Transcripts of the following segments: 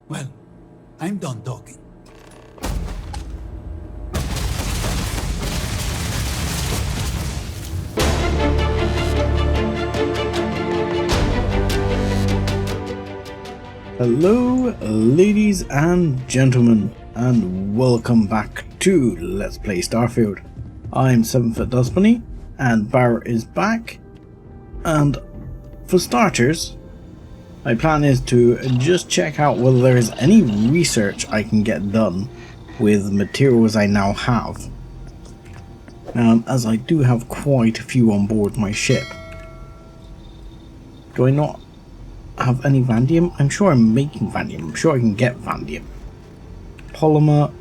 Well, I'm done talking. Hello, ladies and gentlemen, and welcome back to Let's Play Starfield. I'm 7foot Dustbunny, and Barrett is back. And for starters, my plan is to just check out whether there is any research I can get done with materials I now have. As I do have quite a few on board my ship. Do I not have any vanadium? I'm sure I'm making vanadium. I'm sure I can get vanadium. Polymer.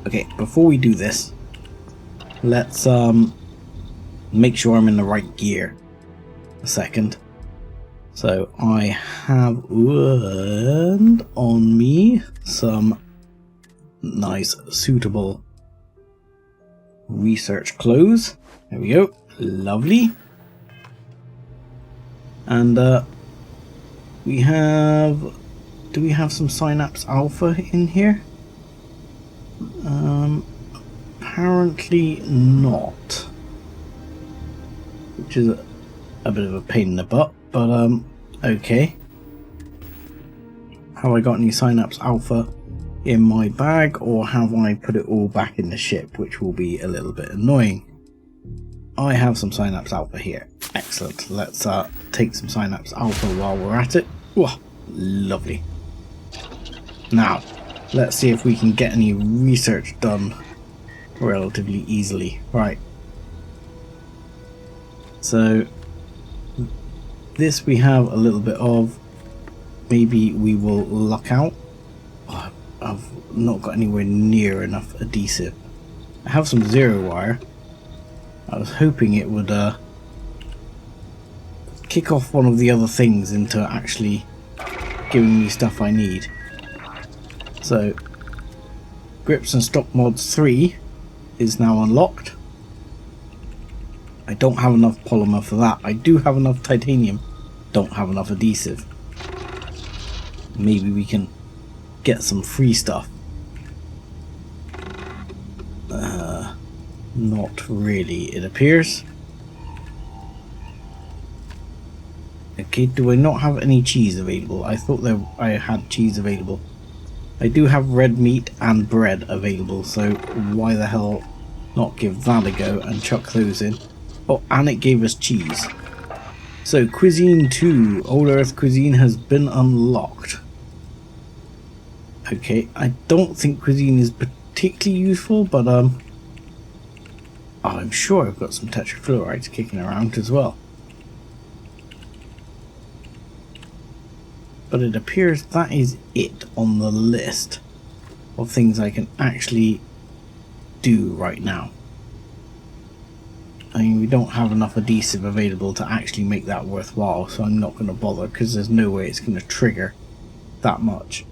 Okay, before we do this, let's make sure I'm in the right gear. A second. So I have earned on me some nice suitable research clothes. There we go. Lovely. And we have, do we have some Synapse Alpha in here? Apparently not, which is a bit of a pain in the butt, but okay. Have I got any Synapse Alpha in my bag, or have I put it all back in the ship, which will be a little bit annoying? I have some Synapse Alpha here. Excellent. Let's take some Synapse Alpha while we're at it. Whoa, lovely. Now, let's see if we can get any research done relatively easily. Right. So, this we have a little bit of. Maybe we will luck out. Oh, I've not got anywhere near enough adhesive. I have some zero wire. I was hoping it would kick off one of the other things into actually giving me stuff I need. So, Grips and Stock Mods 3 is now unlocked. I don't have enough polymer for that. I do have enough titanium, don't have enough adhesive. Maybe we can get some free stuff. Not really, it appears. Okay, do I not have any cheese available? I thought that I had cheese available. I do have red meat and bread available, so why the hell not give that a go and chuck those in? Oh, and it gave us cheese. So, Cuisine 2, Old Earth Cuisine has been unlocked. Okay, I don't think Cuisine is particularly useful, but I'm sure I've got some tetrafluorides kicking around as well. But it appears that is it on the list of things I can actually do right now. I mean, we don't have enough adhesive available to actually make that worthwhile, so I'm not going to bother because there's no way it's going to trigger that much.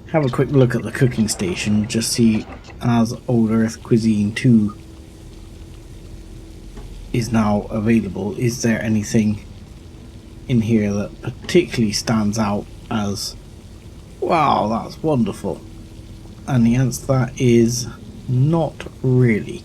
Have a quick look at the cooking station, just see as Old Earth Cuisine 2 is now available, is there anything in here that particularly stands out as, wow, that's wonderful? And the answer to that is not really.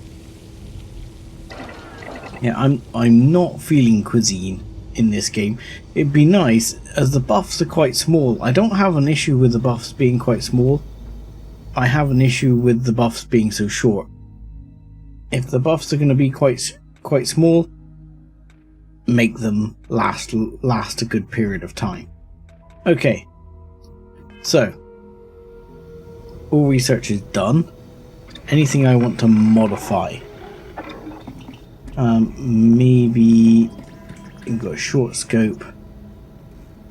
Yeah, I'm not feeling cuisine in this game. It'd be nice, as the buffs are quite small. I don't have an issue with the buffs being quite small. I have an issue with the buffs being so short. If the buffs are going to be quite small, make them last a good period of time. Okay, so all research is done. Anything I want to modify? Maybe you've got a short scope,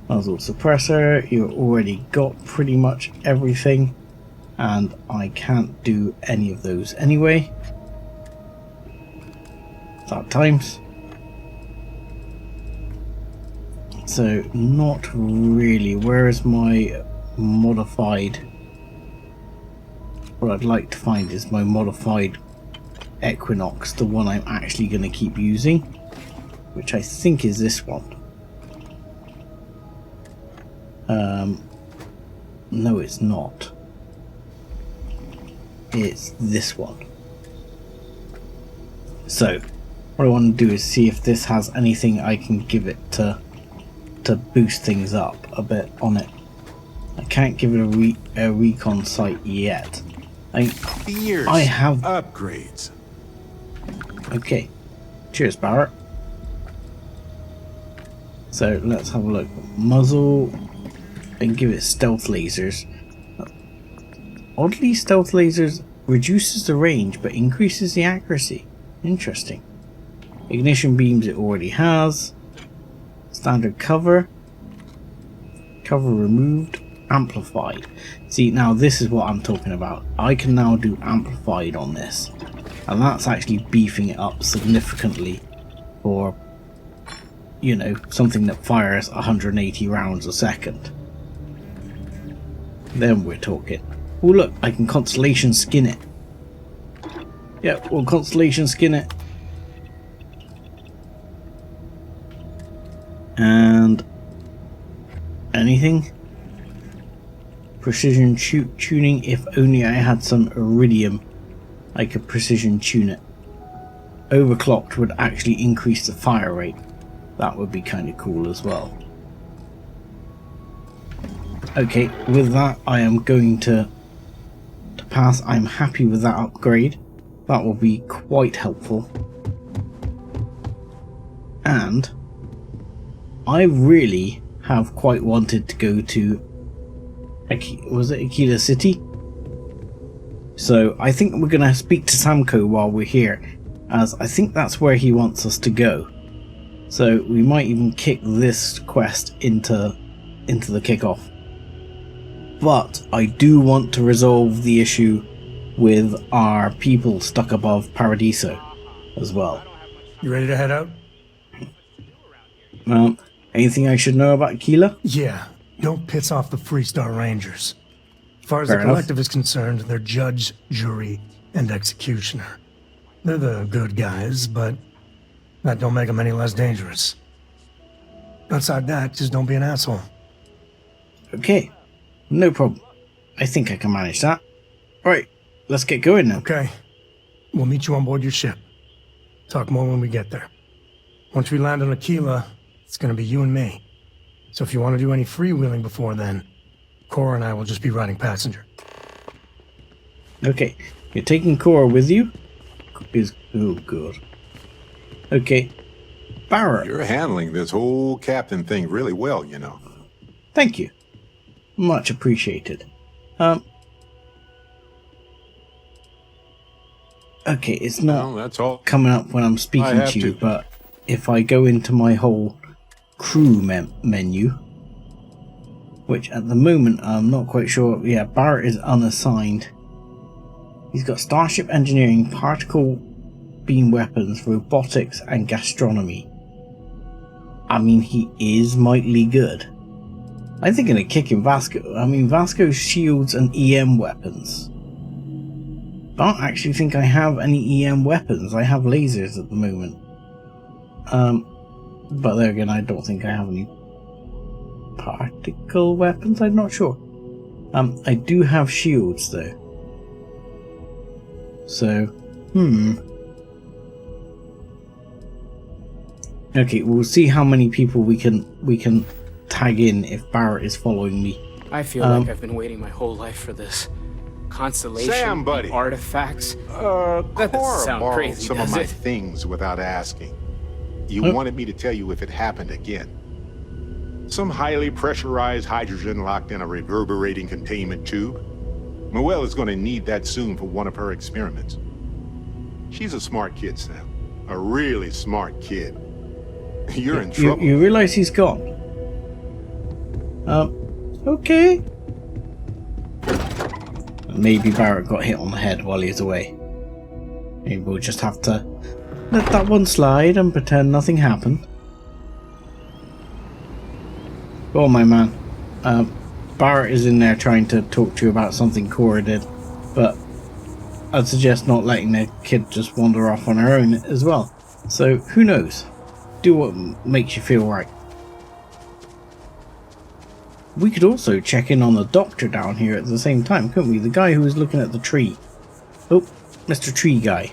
muzzle suppressor. You've already got pretty much everything, and I can't do any of those anyway. That times. So not really. Where is my modified? What I'd like to find is my modified Equinox, the one I'm actually going to keep using, which I think is this one. No, it's not. It's this one. So, what I want to do is see if this has anything I can give it to boost things up a bit on it. I can't give it a recon site yet. I have upgrades. Okay. Cheers, Barrett. So let's have a look. Muzzle and give it stealth lasers. Oddly, stealth lasers reduces the range but increases the accuracy. Interesting. Ignition beams it already has. Standard cover. Cover removed. Amplified. See, now this is what I'm talking about. I can now do amplified on this. And that's actually beefing it up significantly for, you know, something that fires 180 rounds a second. Then we're talking. Oh look, I can constellation skin it. Yeah, we'll constellation skin it. And anything? Precision tuning. If only I had some iridium, I could precision tune it. Overclocked would actually increase the fire rate. That would be kind of cool as well. Okay, with that I am going to pass. I'm happy with that upgrade. That will be quite helpful. And I really have quite wanted to go to was it Aquila City? So I think we're going to speak to Samco while we're here, as I think that's where he wants us to go. So we might even kick this quest into the kickoff. But I do want to resolve the issue with our people stuck above Paradiso as well. You ready to head out? Anything I should know about Aquila? Yeah, don't piss off the Freestar Rangers. As far as Fair the enough. collective is concerned, they're judge, jury, and executioner. They're the good guys, but that don't make them any less dangerous. Outside that, just don't be an asshole. Okay, no problem. I think I can manage that. Right, let's get going now. Okay, we'll meet you on board your ship. Talk more when we get there. Once we land on Aquila, it's gonna be you and me. So if you want to do any freewheeling before then, Cora and I will just be riding passenger. Okay, you're taking Cora with you? Oh, good. Okay, Barrett. You're handling this whole captain thing really well, you know. Thank you. Much appreciated. Okay, it's not Well, that's all. coming up when I'm I speaking have to you, to. but if I go into my whole crew menu, which at the moment I'm not quite sure. Yeah, Barrett is unassigned. He's got Starship Engineering, Particle Beam Weapons, Robotics, and Gastronomy. I mean, he is mightily good. I'm thinking of kicking Vasco. I mean, Vasco's shields and EM weapons. I don't actually think I have any EM weapons. I have lasers at the moment. But there again, I don't think I have any particle weapons. I'm not sure. I do have shields though. So, okay, we'll see how many people we can tag in if Barrett is following me. I feel like I've been waiting my whole life for this. Constellation, Sam, buddy. artifacts. Cora doesn't sound borrowed crazy, some of does my it? things without asking. You wanted me to tell you if it happened again. Some highly pressurized hydrogen locked in a reverberating containment tube. Noelle is going to need that soon for one of her experiments. She's a smart kid, Sam. A really smart kid. You're in trouble. You realize he's gone? Okay. Maybe Barrett got hit on the head while he was away. Maybe we'll just have to let that one slide and pretend nothing happened. Go on, my man. Barrett is in there trying to talk to you about something Cora did, but I'd suggest not letting the kid just wander off on her own as well. So, who knows? Do what makes you feel right. we could also check in on the doctor down here at the same time, couldn't we? The guy who was looking at the tree. Oh, Mr. Tree Guy.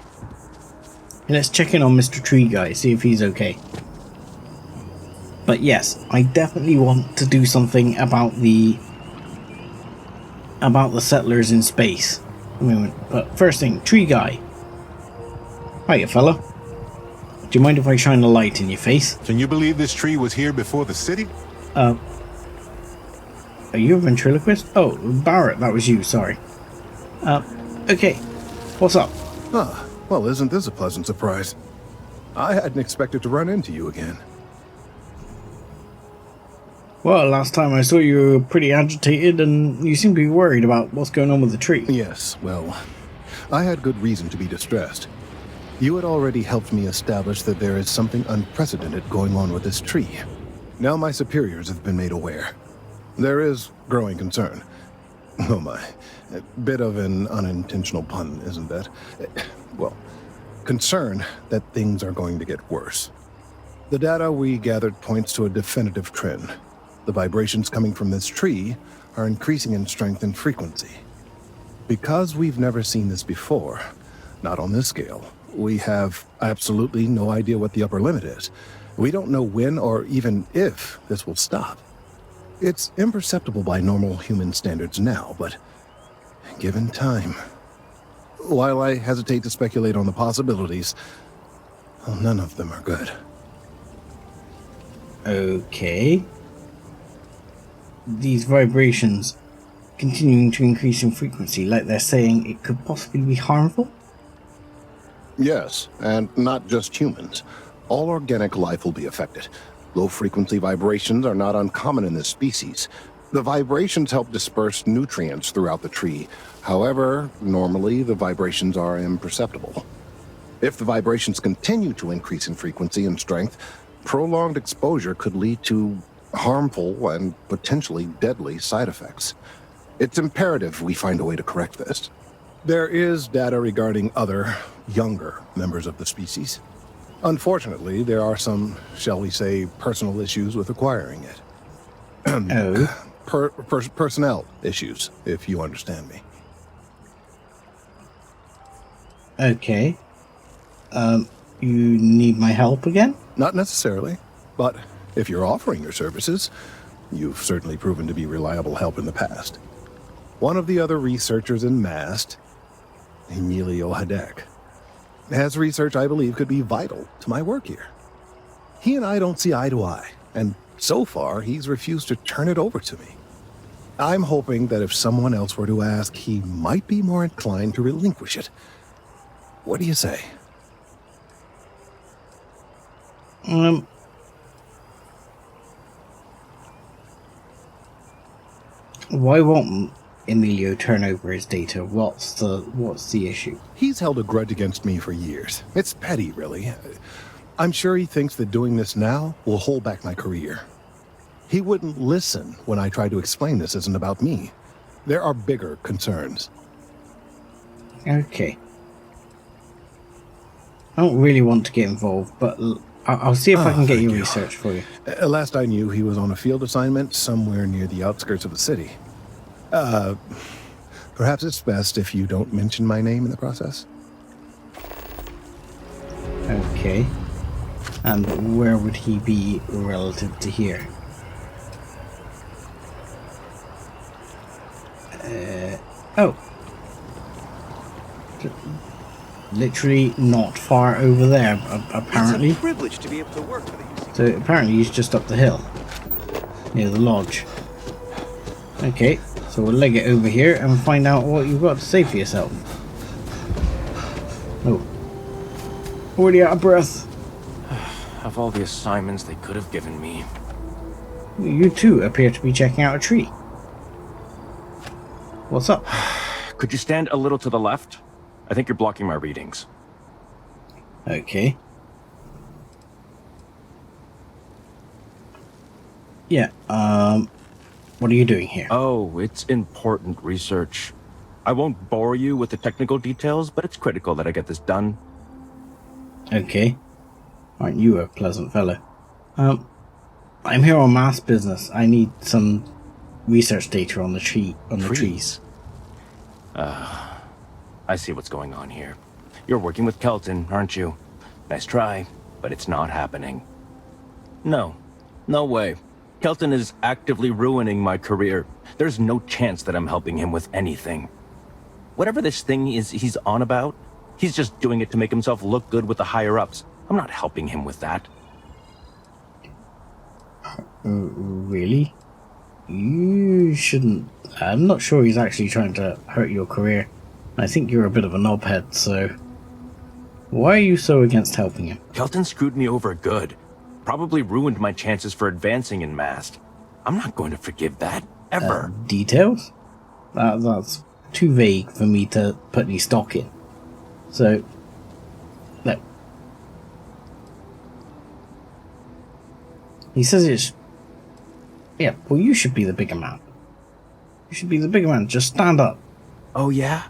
Let's check in on Mr. Tree Guy, see if he's okay. But yes, I definitely want to do something about the settlers in space. A moment. But first thing, Tree Guy. Hiya, fella. Do you mind if I shine a light in your face? Can you believe this tree was here before the city? Are you a ventriloquist? Oh, Barrett, that was you, sorry. Okay. What's up? Ah, well, isn't this a pleasant surprise? I hadn't expected to run into you again. Well, last time I saw you were pretty agitated and you seem to be worried about what's going on with the tree. Yes, well, I had good reason to be distressed. You had already helped me establish that there is something unprecedented going on with this tree. Now my superiors have been made aware. There is growing concern. Oh my, a bit of an unintentional pun, isn't that? Well, concern that things are going to get worse. The data we gathered points to a definitive trend. The vibrations coming from this tree are increasing in strength and frequency. Because we've never seen this before, not on this scale, we have absolutely no idea what the upper limit is. We don't know when or even if this will stop. It's imperceptible by normal human standards now, but given time. While I hesitate to speculate on the possibilities, well, none of them are good. Okay. These vibrations continuing to increase in frequency, like they're saying it could possibly be harmful? Yes, and not just humans. All organic life will be affected. Low-frequency vibrations are not uncommon in this species. The vibrations help disperse nutrients throughout the tree. However, normally the vibrations are imperceptible. If the vibrations continue to increase in frequency and strength, prolonged exposure could lead to harmful and potentially deadly side effects. It's imperative we find a way to correct this. There is data regarding other, younger members of the species. Unfortunately, there are some, shall we say, personal issues with acquiring it. Oh. Personnel issues, if you understand me. Okay. You need my help again? Not necessarily, but if you're offering your services, you've certainly proven to be reliable help in the past. One of the other researchers in MAST, Emilio Hadek, has research I believe could be vital to my work here. He and I don't see eye to eye, and so far he's refused to turn it over to me. I'm hoping that if someone else were to ask, he might be more inclined to relinquish it. What do you say? Why won't Emilio turn over his data? What's the issue? He's held a grudge against me for years. It's petty, really. I'm sure he thinks that doing this now will hold back my career. He wouldn't listen when I tried to explain this isn't about me. There are bigger concerns. Okay. I don't really want to get involved, but I'll see if I can get your research for you. Last I knew, he was on a field assignment somewhere near the outskirts of the city. Perhaps it's best if you don't mention my name in the process. Okay. And where would he be relative to here? Oh. Literally not far over there, apparently. It's a privilege to be able to work with you. So apparently he's just up the hill, near the lodge. Okay, so we'll leg it over here and find out what you've got to say for yourself. Oh. Already out of breath. Of all the assignments they could have given me. You too appear to be checking out a tree. What's up? Could you stand a little to the left? I think you're blocking my readings. Okay. Yeah, what are you doing here? Oh, it's important research. I won't bore you with the technical details, but it's critical that I get this done. Okay. Aren't you a pleasant fellow? I'm here on mass business. I need some research data on the trees. I see what's going on here. You're working with Kelton, aren't you? Nice try, but it's not happening. No. No way. Kelton is actively ruining my career. There's no chance that I'm helping him with anything. Whatever this thing is he's on about, he's just doing it to make himself look good with the higher-ups. I'm not helping him with that. Really? You shouldn't... I'm not sure he's actually trying to hurt your career. I think you're a bit of a knobhead, so... Why are you so against helping him? Kelton screwed me over good. Probably ruined my chances for advancing in Mast. I'm not going to forgive that, ever. Details? That's too vague for me to put any stock in. So... Look. He says it's... Yeah, well, you should be the bigger man. You should be the bigger man. Just stand up. Oh, yeah?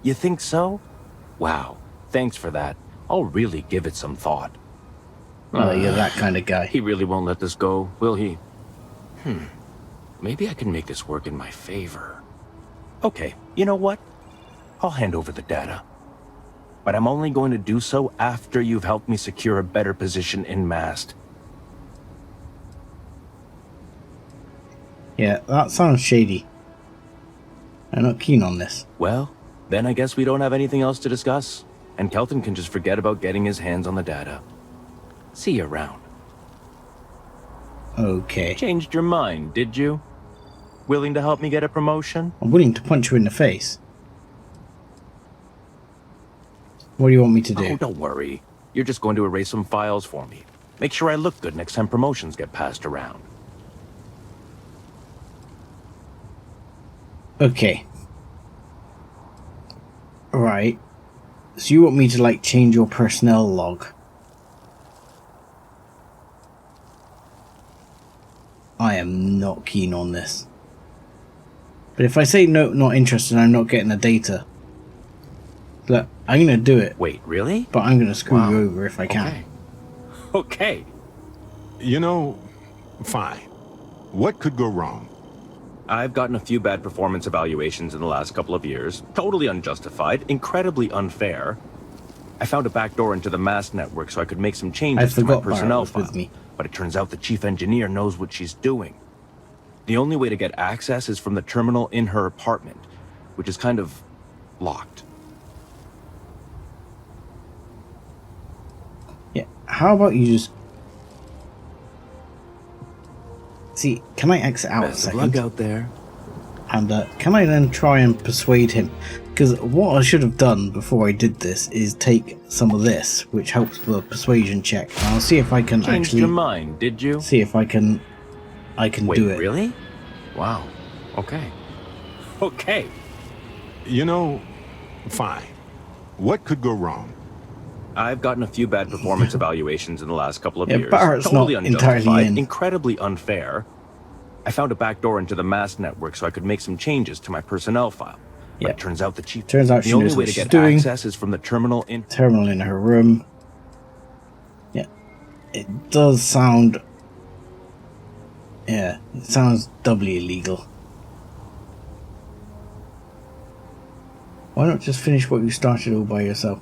You think so? Wow. Thanks for that. I'll really give it some thought. Oh, you're that kind of guy. He really won't let this go, will he? Maybe I can make this work in my favor. Okay, you know what? I'll hand over the data. But I'm only going to do so after you've helped me secure a better position in Mast. Yeah, that sounds shady. I'm not keen on this. Well, then I guess we don't have anything else to discuss, and Kelton can just forget about getting his hands on the data. See you around. Okay. Changed your mind, did you? Willing to help me get a promotion? I'm willing to punch you in the face. What do you want me to do? Oh, don't worry. You're just going to erase some files for me. Make sure I look good next time promotions get passed around. Okay. Right. So you want me to, like, change your personnel log? I am not keen on this. But if I say no, not interested, I'm not getting the data. Look, I'm gonna do it. Wait, really? But I'm gonna screw you over if I can. Okay. You know, fine. What could go wrong? I've gotten a few bad performance evaluations in the last couple of years. Totally unjustified, incredibly unfair. I found a backdoor into the Mast network so I could make some changes to my personnel file. But it turns out the chief engineer knows what she's doing. The only way to get access is from the terminal in her apartment, which is kind of locked. Yeah, how about you just... See, can I exit out a Best of second? luck out there. And can I then try and persuade him? Because what I should have done before I did this is take some of this, which helps with a persuasion check. And I'll see if I can Changed actually... your mind, did you? See if I can Wait, do it. Really? Wow. Okay. Okay. You know, fine. What could go wrong? I've gotten a few bad performance evaluations in the last couple of Yeah, years. Barrett's Totally not entirely unjustified, in. incredibly unfair. I found a backdoor into the Mast network so I could make some changes to my personnel file. But Yeah. it turns out the chief... Turns out she the only knows way what to she's get doing. access is from the terminal in... Terminal in her room. Yeah. It does sound... Yeah, it sounds doubly illegal. Why not just finish what you started all by yourself?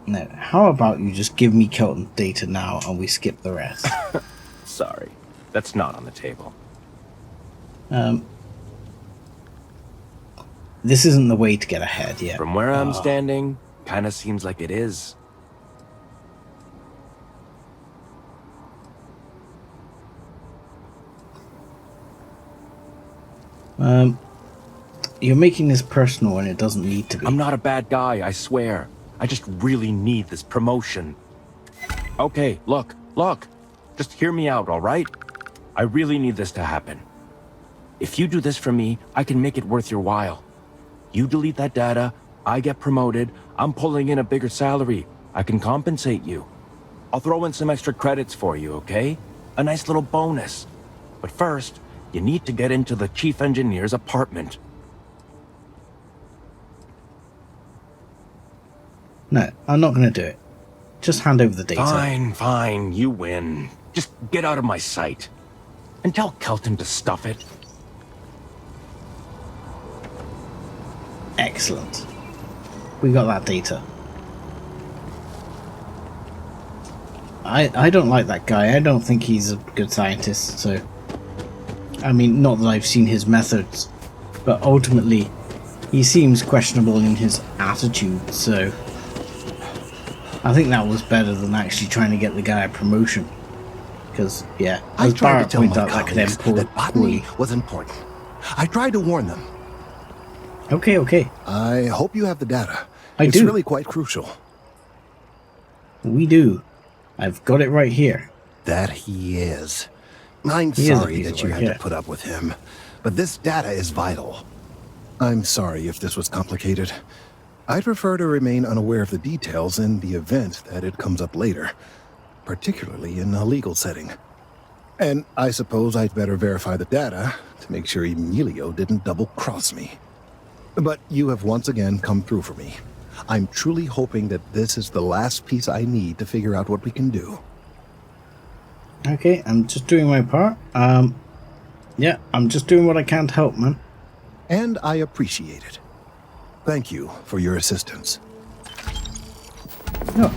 No, how about you just give me Kelton data now and we skip the rest? Sorry. That's not on the table. This isn't the way to get ahead yet. From where I'm standing, kinda seems like it is. You're making this personal when it doesn't need to be. I'm not a bad guy, I swear. I just really need this promotion. Okay, look. Just hear me out, alright? I really need this to happen. If you do this for me, I can make it worth your while. You delete that data, I get promoted, I'm pulling in a bigger salary. I can compensate you. I'll throw in some extra credits for you, okay? A nice little bonus. But first, you need to get into the chief engineer's apartment. No, I'm not going to do it. Just hand over the data. Fine, you win. Just get out of my sight. and tell Kelton to stuff it. Excellent. We got that data. I don't like that guy. I don't think he's a good scientist, so... I mean, not that I've seen his methods, but ultimately, he seems questionable in his attitude, so... I think that was better than actually trying to get the guy a promotion. Because, yeah, I as tried Barrett to tell my pointed out, that could end colleagues that botany poorly. was important. I tried to warn them. Okay, okay. I hope you have the data. I It's do. really quite crucial. We do. I've got it right here. That he is. I'm He is a sorry piece that of you work, had yeah. to put up with him, but this data is vital. I'm sorry if this was complicated. I'd prefer to remain unaware of the details in the event that it comes up later, particularly in a legal setting. And I suppose I'd better verify the data to make sure Emilio didn't double-cross me. But you have once again come through for me. I'm truly hoping that this is the last piece I need to figure out what we can do. Okay, I'm just doing my part. Yeah, I'm just doing what I can to help, man. And I appreciate it. Thank you for your assistance. Oh,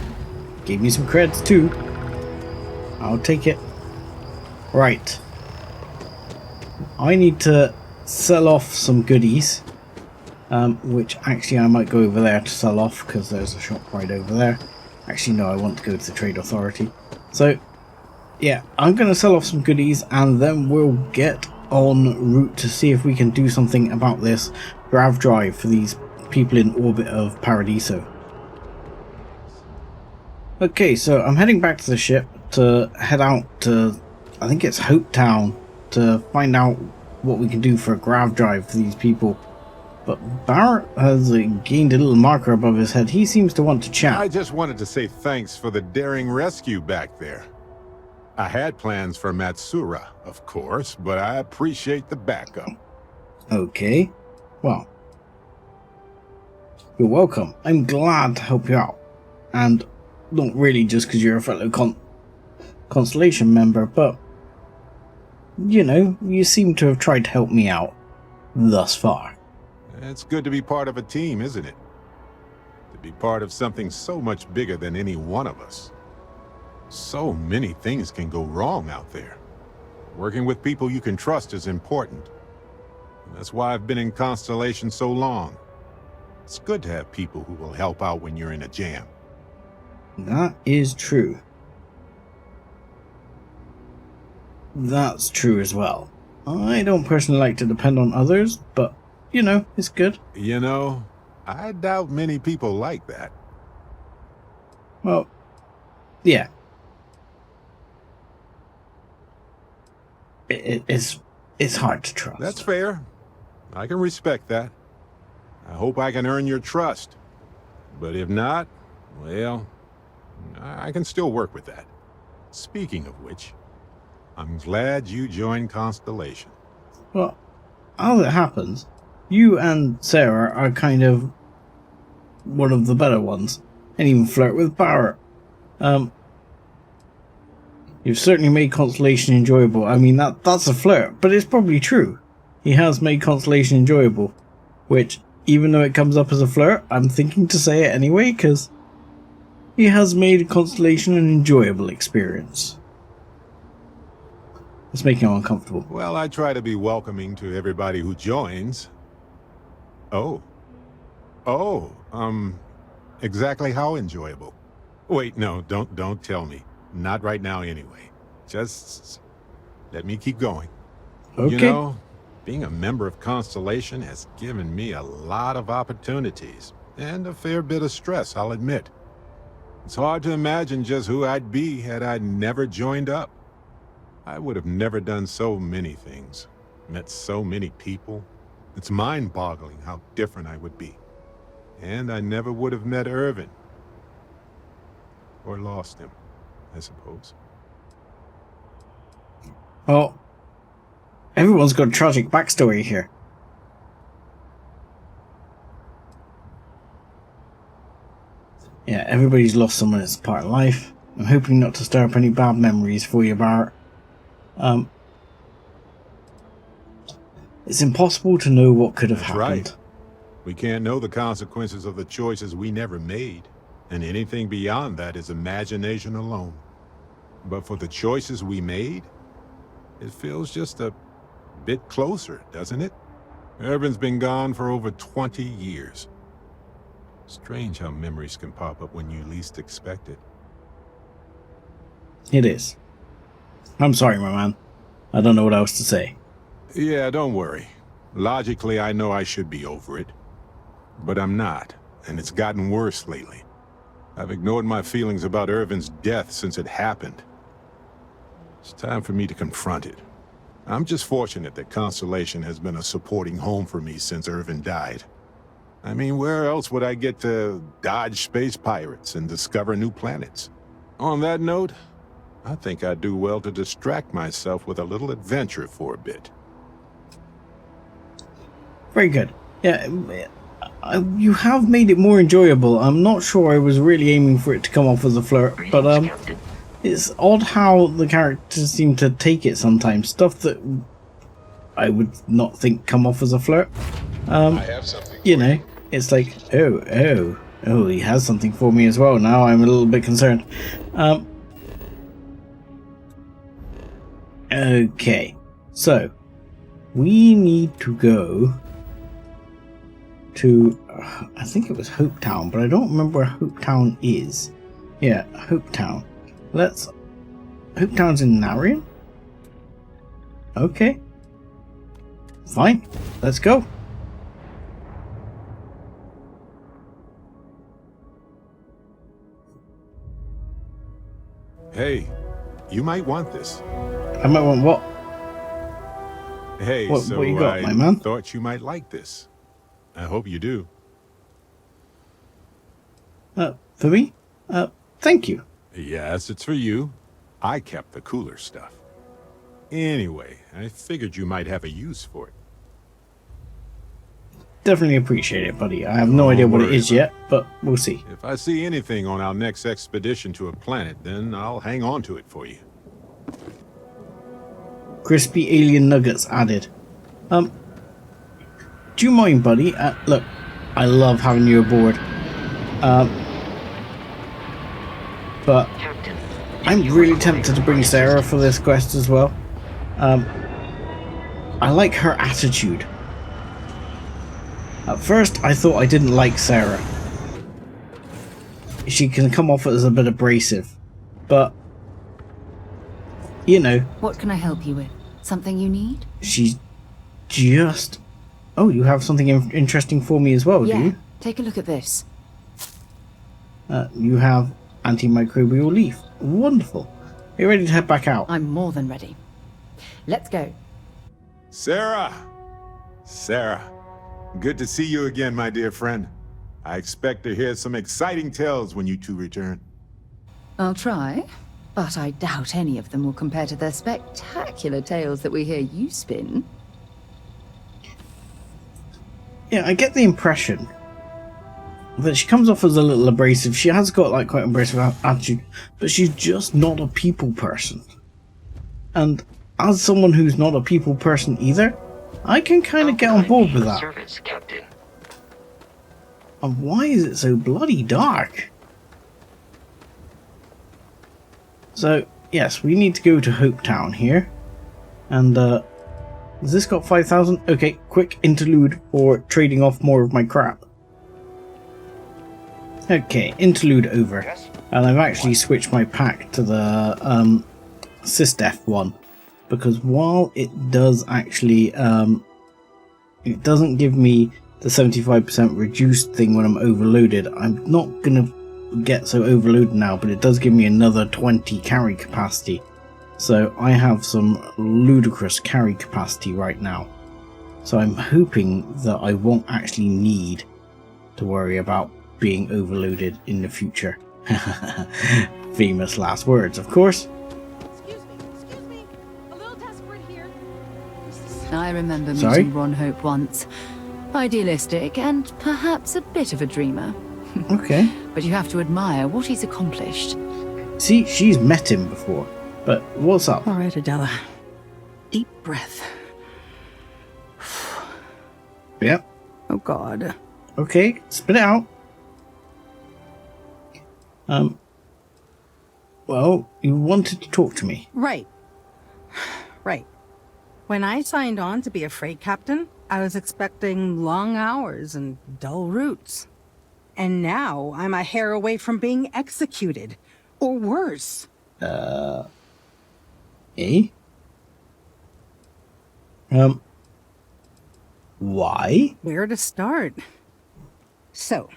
gave me some creds too. I'll take it. Right. I need to sell off some goodies. Which actually I might go over there to sell off because there's a shop right over there. Actually, no, I want to go to the Trade Authority. So, yeah, I'm going to sell off some goodies and then we'll get en route to see if we can do something about this grav drive for these people in orbit of Paradiso. Okay, so I'm heading back to the ship to head out to, I think it's Hope Town, to find out what we can do for a grav drive for these people. But Barrett has gained a little marker above his head. He seems to want to chat. I just wanted to say thanks for the daring rescue back there. I had plans for Matsura, of course, but I appreciate the backup. Okay. Well. You're welcome. I'm glad to help you out. And not really just because you're a fellow Constellation member, but... You know, you seem to have tried to help me out. Thus far. It's good to be part of a team, isn't it? To be part of something so much bigger than any one of us. So many things can go wrong out there. Working with people you can trust is important. And that's why I've been in Constellation so long. It's good to have people who will help out when you're in a jam. That is true. That's true as well. I don't personally like to depend on others, but, you know, it's good. You know, I doubt many people like that. Well, yeah. It's hard to trust. That's fair. I can respect that. I hope I can earn your trust. But if not, well, I can still work with that. Speaking of which, I'm glad you joined Constellation. Well, as it happens, you and Sarah are kind of one of the better ones, and even flirt with Barrett. You've certainly made Constellation enjoyable. I mean, that's a flirt, but it's probably true. He has made Constellation enjoyable, which, even though it comes up as a flirt, I'm thinking to say it anyway, because he has made Constellation an enjoyable experience. It's making him uncomfortable. Well, I try to be welcoming to everybody who joins. Oh, exactly how enjoyable? Wait, no, don't tell me. Not right now anyway. Just let me keep going. Okay. You know, being a member of Constellation has given me a lot of opportunities, and a fair bit of stress, I'll admit. It's hard to imagine just who I'd be had I never joined up. I would have never done so many things, met so many people. It's mind-boggling how different I would be. And I never would have met Irvin. Or lost him, I suppose. Well, everyone's got a tragic backstory here. Yeah, everybody's lost someone as part of life. I'm hoping not to stir up any bad memories for you, Barrett. It's impossible to know what could have That's happened. right. We can't know the consequences of the choices we never made, and anything beyond that is imagination alone. But for the choices we made, it feels just a bit closer, doesn't it? Irvin's been gone for over 20 years. Strange how memories can pop up when you least expect it. It is. I'm sorry, my man. I don't know what else to say. Yeah, don't worry. Logically, I know I should be over it. But I'm not, and it's gotten worse lately. I've ignored my feelings about Irvin's death since it happened. It's time for me to confront it. I'm just fortunate that Constellation has been a supporting home for me since Irvin died. I mean, where else would I get to dodge space pirates and discover new planets? On that note, I think I'd do well to distract myself with a little adventure for a bit. Very good. Yeah, you have made it more enjoyable. I'm not sure I was really aiming for it to come off as a flirt, but it's odd how the characters seem to take it sometimes. Stuff that I would not think come off as a flirt. I have something. You know, it's like, oh, he has something for me as well. Now I'm a little bit concerned. Okay, so we need to go to, I think it was Hope Town, but I don't remember where Hope Town is. Yeah, Hope Town. Hope Town's in Narian? Okay. Fine, let's go. Hey, you might want this. I might want what? Hey, What you got, I my man? thought you might like this. I hope you do. For me? Thank you. Yes, it's for you. I kept the cooler stuff. Anyway, I figured you might have a use for it. Definitely appreciate it, buddy. I have no idea what it is yet, but we'll see. If I see anything on our next expedition to a planet, then I'll hang on to it for you. Crispy alien nuggets added. Do you mind, buddy? Look, I love having you aboard. But I'm really tempted to bring Sarah for this quest as well. I like her attitude. At first, I thought I didn't like Sarah. She can come off as a bit abrasive, but you know. What can I help you with? Something you need? She's just... Oh, you have something interesting for me as well, do you? Take a look at this. You have antimicrobial leaf. Wonderful. Are you ready to head back out? I'm more than ready. Let's go. Sarah! Sarah, good to see you again, my dear friend. I expect to hear some exciting tales when you two return. I'll try, but I doubt any of them will compare to the spectacular tales that we hear you spin. Yeah, I get the impression that she comes off as a little abrasive. She has got like quite an abrasive attitude, but she's just not a people person. And as someone who's not a people person either, I can kind of get on board with that. Service, Captain. And why is it so bloody dark? So, yes, we need to go to Hope Town here. And, has this got 5,000? Okay, quick interlude for trading off more of my crap. Okay, interlude over. And I've actually switched my pack to the, SysDef one. Because while it does actually, it doesn't give me the 75% reduced thing when I'm overloaded. I'm not gonna get so overloaded now, but it does give me another 20 carry capacity. So I have some ludicrous carry capacity right now. So I'm hoping that I won't actually need to worry about being overloaded in the future. Famous last words, of course. Excuse me. A little desperate here. I remember Sorry? meeting Ron Hope once. Idealistic and perhaps a bit of a dreamer. Okay. But you have to admire what he's accomplished. See, she's met him before. But what's up? All right, Adela. Deep breath. Yep. Oh God. Okay, spit it out. Well, you wanted to talk to me. Right. Right. When I signed on to be a freight captain, I was expecting long hours and dull routes. And now I'm a hair away from being executed. Or worse. Eh? Why? Where to start? So,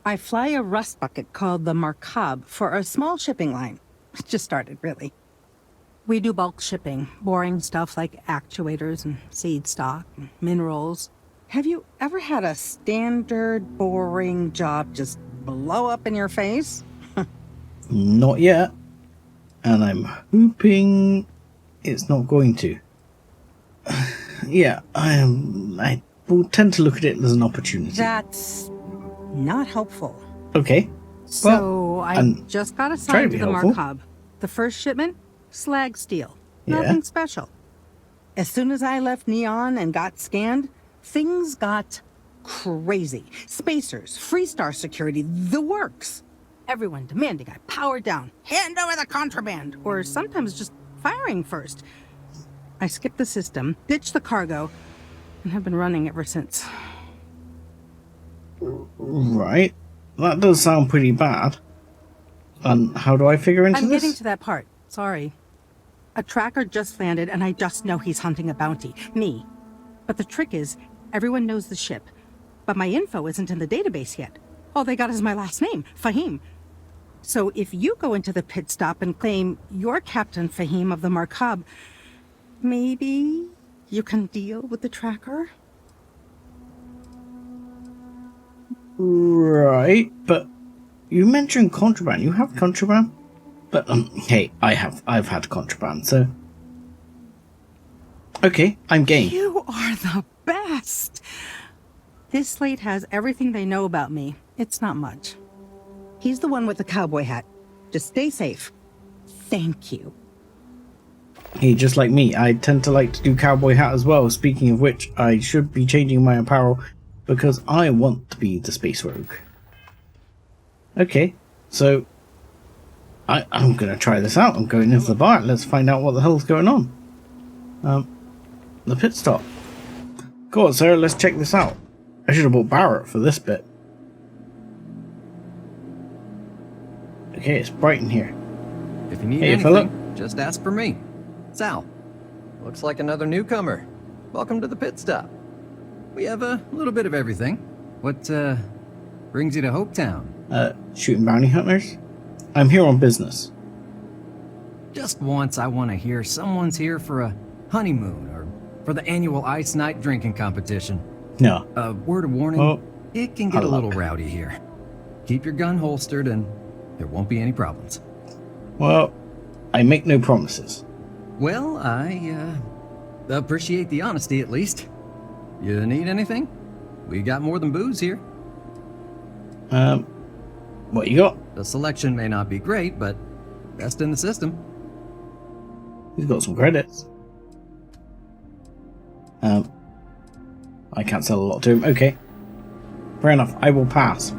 I fly a rust bucket called the Markab for a small shipping line. It just started, really. We do bulk shipping, boring stuff like actuators and seed stock and minerals. Have you ever had a standard, boring job just blow up in your face? Not yet. And I'm hoping it's not going to. Yeah, I will tend to look at it as an opportunity. That's not helpful. Okay. So I I'm just got trying assigned to to be the helpful. Markab. The first shipment, slag steel. Yeah. Nothing special. As soon as I left Neon and got scanned, things got crazy. Spacers, Freestar security, the works. Everyone demanding I power down, hand over the contraband, or sometimes just firing first. I skipped the system, ditched the cargo, and have been running ever since. Right. That does sound pretty bad. And how do I figure into I'm this? getting to that part. Sorry. A tracker just landed, and I just know he's hunting a bounty. Me. But the trick is, everyone knows the ship. But my info isn't in the database yet. All they got is my last name, Faheem. So if you go into the pit stop and claim you're Captain Faheem of the Markab, maybe you can deal with the tracker? Right, but you mentioned contraband. You have contraband? But hey, I've had contraband, so okay, I'm game. You are the best! This slate has everything they know about me. It's not much. He's the one with the cowboy hat. Just stay safe. Thank you. Hey, just like me, I tend to like to do cowboy hat as well. Speaking of which, I should be changing my apparel because I want to be the space rogue. Okay, so I'm gonna try this out. I'm going into the bar. Let's find out what the hell's going on. The pit stop. Go on, sir. Let's check this out. I should have bought Barrett for this bit. Okay, it's bright in here. If you need Hey, anything, fella. just ask for me. Sal. Looks like another newcomer. Welcome to the pit stop. We have a little bit of everything. What, brings you to Hopetown? Shooting bounty hunters? I'm here on business. Just once I want to hear someone's here for a honeymoon or for the annual Ice Night drinking competition. No. A word of warning, Well, it can get good a little luck. rowdy here. Keep your gun holstered and there won't be any problems. Well, I make no promises. Well, I, appreciate the honesty at least. You need anything? We got more than booze here. What you got? The selection may not be great, but best in the system. He's got some credits. I can't sell a lot to him. Okay. Fair enough. I will pass.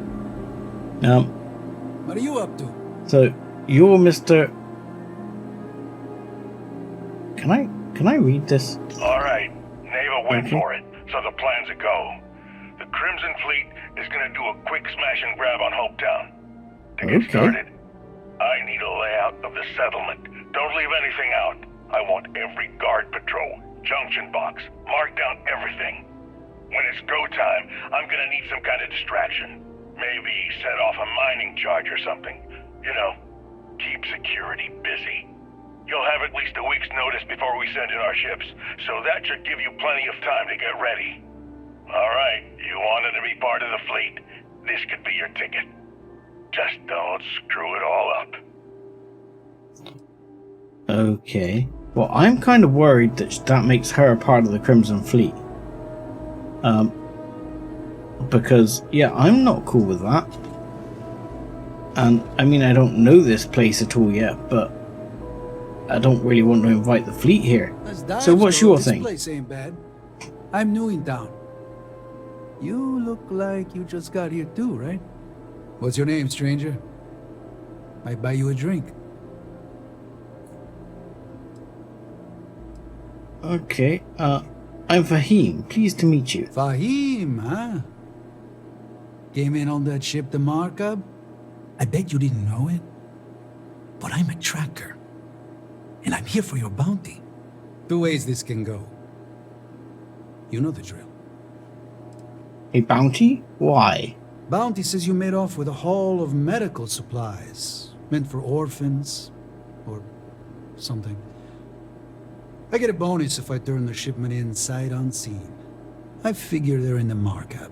What are you up to? So you're Mr. Can I read this? All right, Neva went Okay. for it. So the plan's a go. The Crimson Fleet is gonna do a quick smash and grab on Hopetown. To get Okay. started, I need a layout of the settlement. Don't leave anything out. I want every guard patrol, junction box, mark down everything. When it's go time, I'm gonna need some kind of distraction. Maybe set off a mining charge or something. You know, keep security busy. You'll have at least a week's notice before we send in our ships, so that should give you plenty of time to get ready. All right, you wanted to be part of the fleet. This could be your ticket. Just don't screw it all up. Okay. Well, I'm kind of worried that that makes her a part of the Crimson Fleet. Because, yeah, I'm not cool with that. And, I mean, I don't know this place at all yet, but I don't really want to invite the fleet here. As So what's Dodge, though, your this thing? place ain't bad. I'm new in town. You look like you just got here too, right? What's your name, stranger? Might buy you a drink. Okay, I'm Faheem. Pleased to meet you. Faheem, huh? Came in on that ship, the Markup? I bet you didn't know it. But I'm a tracker. And I'm here for your bounty. Two ways this can go. You know the drill. A bounty? Why? Bounty says you made off with a haul of medical supplies. Meant for orphans. Or something. I get a bonus if I turn the shipment in sight unseen. I figure they're in the Markup.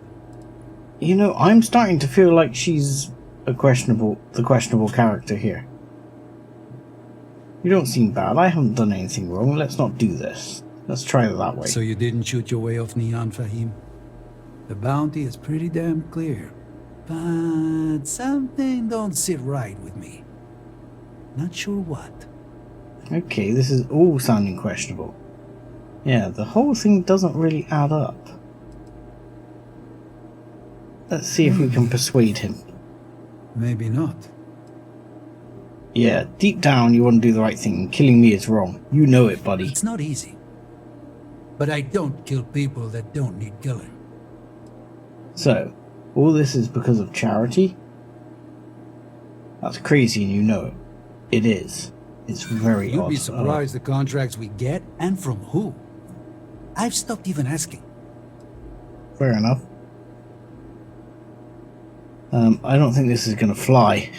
You know, I'm starting to feel like she's the questionable character here. You don't seem bad. I haven't done anything wrong. Let's not do this. Let's try it that way. So you didn't shoot your way off Neon, Faheem? The bounty is pretty damn clear. But something don't sit right with me. Not sure what. Okay, this is all sounding questionable. Yeah, the whole thing doesn't really add up. Let's see if we can persuade him. Maybe not. Yeah, deep down you want to do the right thing. Killing me is wrong. You know it, buddy. It's not easy. But I don't kill people that don't need killing. So, all this is because of charity? That's crazy and you know it. It is. It's very You'd odd. be surprised the contracts we get and from who. I've stopped even asking. Fair enough. I don't think this is going to fly.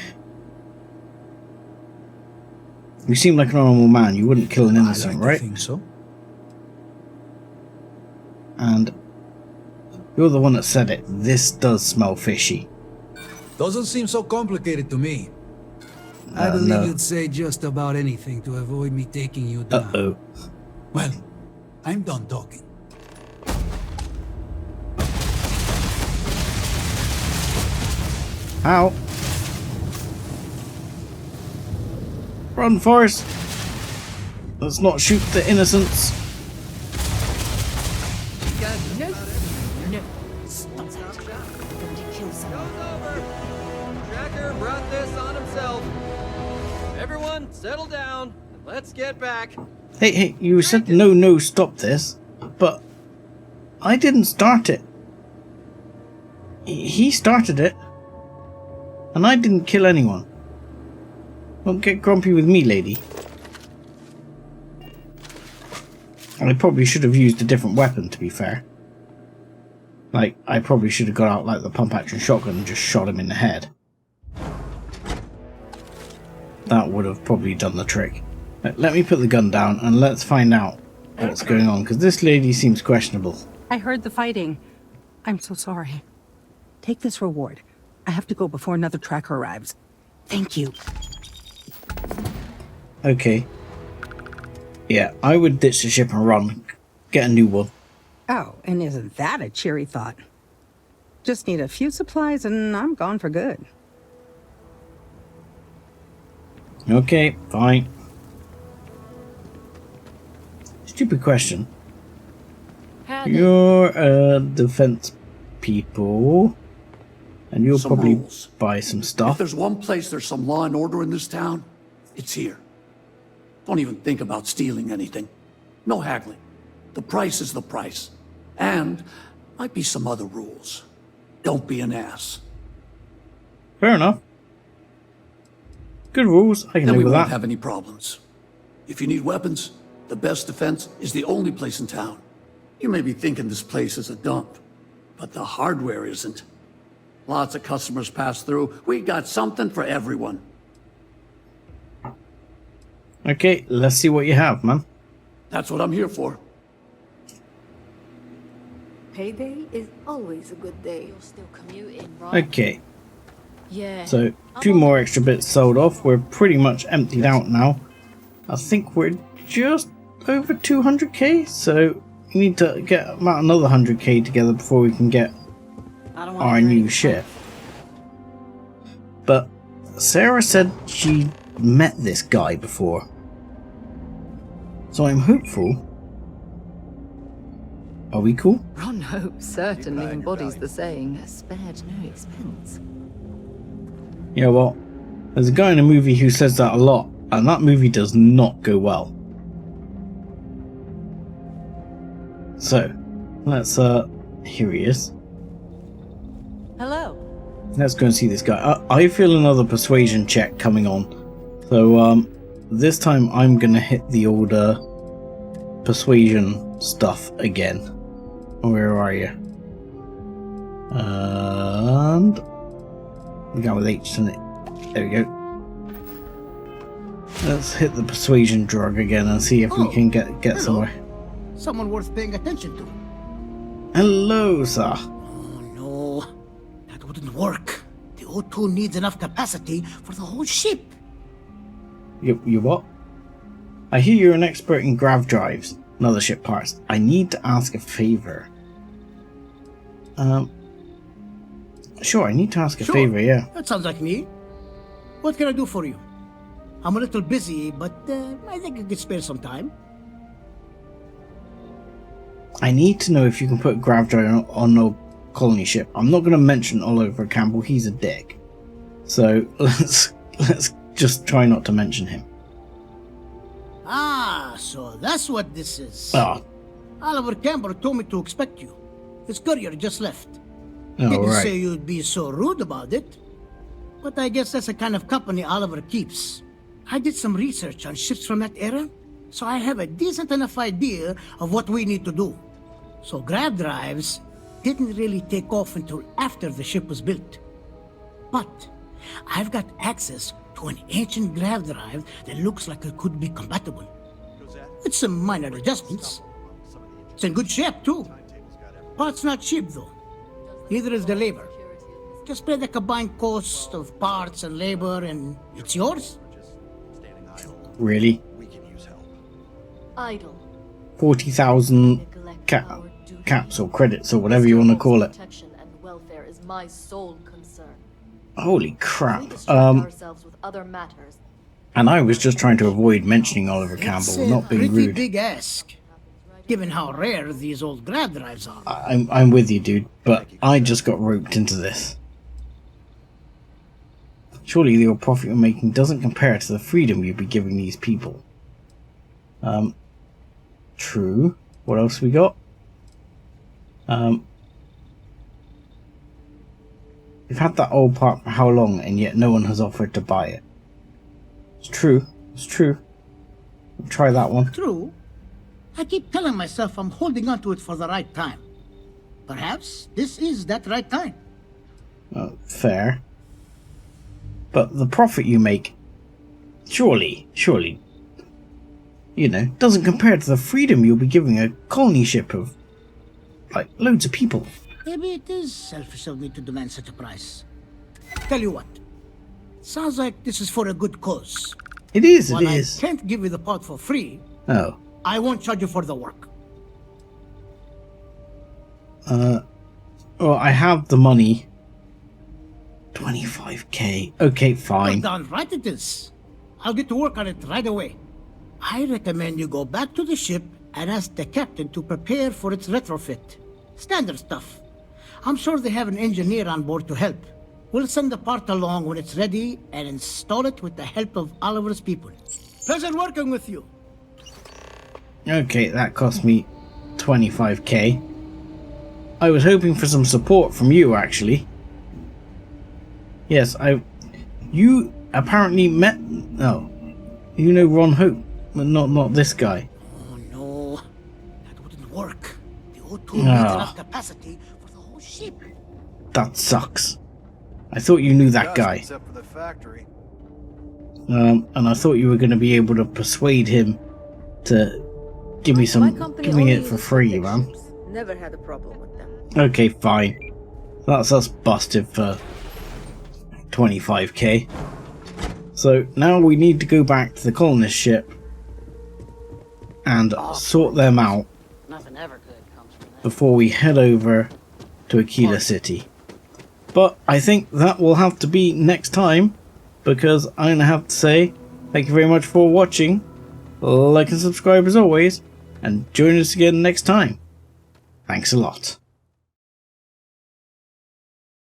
You seem like a normal man. You wouldn't kill an innocent, right? I think so. And you're the one that said it. This does smell fishy. Doesn't seem so complicated to me. I believe no. you'd say just about anything to avoid me taking you down. Uh-oh. Well, I'm done talking. Ow. Run, Forrest. Let's not shoot the innocents. No. Stop that. I'm going to kill someone. Tracker brought this on himself. Everyone, settle down. And let's get back. Hey, you said no, stop this. But I didn't start it. He started it. And I didn't kill anyone. Don't get grumpy with me, lady. I probably should have used a different weapon, to be fair. Like, I probably should have got out like the pump-action shotgun and just shot him in the head. That would have probably done the trick. Let me put the gun down and let's find out what's going on, because this lady seems questionable. I heard the fighting. I'm so sorry. Take this reward. I have to go before another tracker arrives. Thank you. Okay. Yeah, I would ditch the ship and run. Get a new one. Oh, and isn't that a cheery thought? Just need a few supplies and I'm gone for good. Okay, fine. Stupid question. You're defense people. And you'll probably buy some If stuff. there's one place there's some law and order in this town, it's here. Don't even think about stealing anything. No haggling. The price is the price. And might be some other rules. Don't be an ass. Fair enough. Good rules. I can Then live we with won't that. have any problems. If you need weapons, the best defense is the only place in town. You may be thinking this place is a dump, but the hardware isn't. Lots of customers pass through. We got something for everyone. Okay, let's see what you have, man. That's what I'm here for. Payday is always a good day. You're still commuting, right? Okay, Yeah. so 2 more extra bits sold off. We're pretty much emptied out now. I think we're just over 200k, so we need to get about another 100k together before we can get our new ship. But Sarah said she met this guy before, so I'm hopeful Are we cool? Ron Hope certainly embodies the saying, spared no expense. Yeah, well, there's a guy in a movie who says that a lot, and that movie does not go well. So, let's, here he is. Hello. Let's go and see this guy. I feel another persuasion check coming on. So, this time I'm gonna hit the old, persuasion stuff again. Where are you? And we go with H, isn't it? There we go. Let's hit the persuasion drug again and see if we can get somewhere. Someone worth paying attention to. Hello, sir. Oh no, that wouldn't work. The O2 needs enough capacity for the whole ship. You what? I hear you're an expert in grav drives and other ship parts. I need to ask a favor. Sure, I need to ask a favor, yeah. That sounds like me. What can I do for you? I'm a little busy, but I think I could spare some time. I need to know if you can put a grav drive on a colony ship. I'm not going to mention Oliver Campbell, he's a dick. So let's just try not to mention him. Ah, so that's what this is. Oh. Oliver Campbell told me to expect you. His courier just left. Oh, Didn't right. say you'd be so rude about it. But I guess that's the kind of company Oliver keeps. I did some research on ships from that era, so I have a decent enough idea of what we need to do. So grav drives didn't really take off until after the ship was built. But I've got access to an ancient grav drive that looks like it could be compatible. With some minor adjustments. It's in good shape too. Parts not cheap though. Neither is the labor. Just pay the combined cost of parts and labor and it's yours. Really? Idle. 40,000 caps or credits or whatever you want to call it. Protection and welfare is my sole concern. Holy crap. We distract ourselves with other matters. And I was just trying to avoid mentioning Oliver Campbell, not being Pretty rude. big ask, given how rare these old grav drives are. I'm with you, dude, but I just got roped into this. Surely your profit you're making doesn't compare to the freedom you'd be giving these people. True. What else we got? We've had that old part for how long, and yet no one has offered to buy it. It's true. It's true. We'll try that one. True. I keep telling myself I'm holding on to it for the right time. Perhaps this is that right time. Fair. But the profit you make, surely, you know, doesn't compare to the freedom you'll be giving a colony ship of, like, loads of people. Maybe it is selfish of me to demand such a price. Tell you what. Sounds like this is for a good cause. It is, While it is. I can't give you the part for free, Oh. I won't charge you for the work. Well, I have the money. 25k. Okay, fine. Well done, right it is. I'll get to work on it right away. I recommend you go back to the ship and ask the captain to prepare for its retrofit. Standard stuff. I'm sure they have an engineer on board to help. We'll send the part along when it's ready and install it with the help of Oliver's people. Pleasure working with you. Okay, that cost me 25k. I was hoping for some support from you, actually. Yes, you apparently met... No. You know Ron Hope, but not this guy. Oh no, that wouldn't work. The O2 needs enough capacity for the whole ship. That sucks. I thought you knew that guy. Except for the factory. And I thought you were going to be able to persuade him to give me it for free, man. Never had a problem with them. Okay, fine. That's us busted for 25k. So now we need to go back to the colonist ship and sort them out Nothing ever good comes from that. before we head over to Aquila City. But I think that will have to be next time, because I'm going to have to say thank you very much for watching, like and subscribe as always, and join us again next time. Thanks a lot.